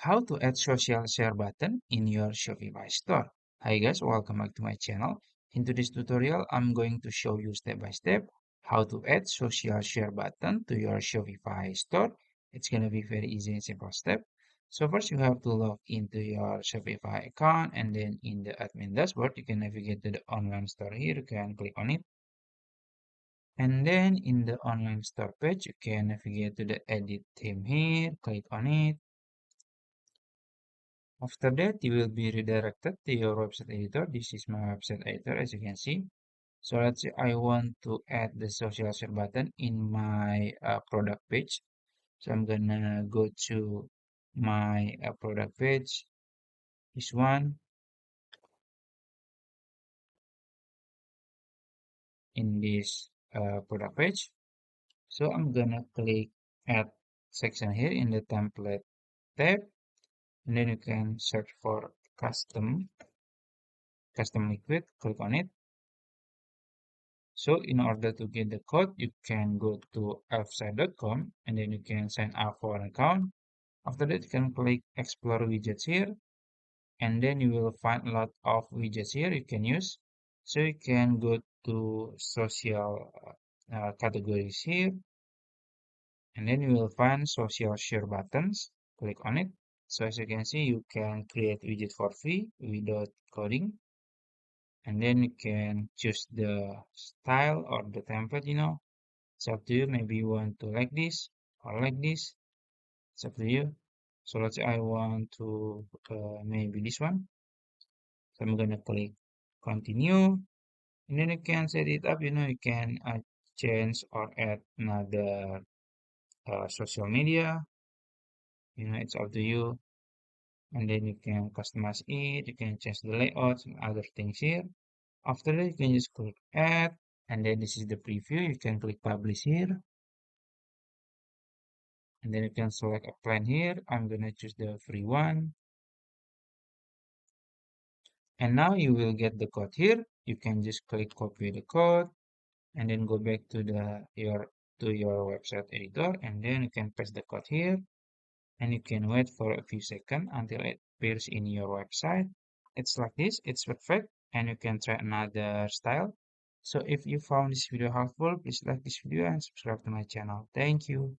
How to add social share button in your Shopify store. Hi guys, welcome back to my channel. In today's tutorial, I'm going to show you step by step how to add social share button to your Shopify store. It's gonna be very easy and simple step. So first you have to log into your Shopify account, and then in the admin dashboard, you can navigate to the online store here. You can click on it. And then in the online store page, you can navigate to the edit theme here, click on it. After that, you will be redirected to your website editor. This is my website editor, as you can see. So let's say I want to add the social share button in my product page. So I'm gonna go to my product page, this one, in this product page. So I'm gonna click add section here in the template tab, and then you can search for custom liquid, click on it. So in order to get the code, you can go to elfsite.com, and then you can sign up for an account. After that, you can click explore widgets here, and then you will find a lot of widgets here you can use. So you can go to social categories here, and then you will find social share buttons. Click on it. So as you can see, you can create widget for free without coding, and then you can choose the style or the template. It's up to you. Maybe you want to like this or like this. It's up to you. So let's say I want to maybe this one. So I'm gonna click continue, and then you can set it up. You can change or add another social media. It's up to you. And then you can customize it. You can change the layouts and other things here. After that, you can just click add, and then this is the preview. You can click publish here. And then you can select a plan here. I'm gonna choose the free one. And now you will get the code here. You can just click copy the code, and then go back to your website editor, and then you can paste the code here, and you can wait for a few seconds until it appears in your website. It's like this, it's perfect, and you can try another style. So if you found this video helpful, please like this video and subscribe to my channel. Thank you.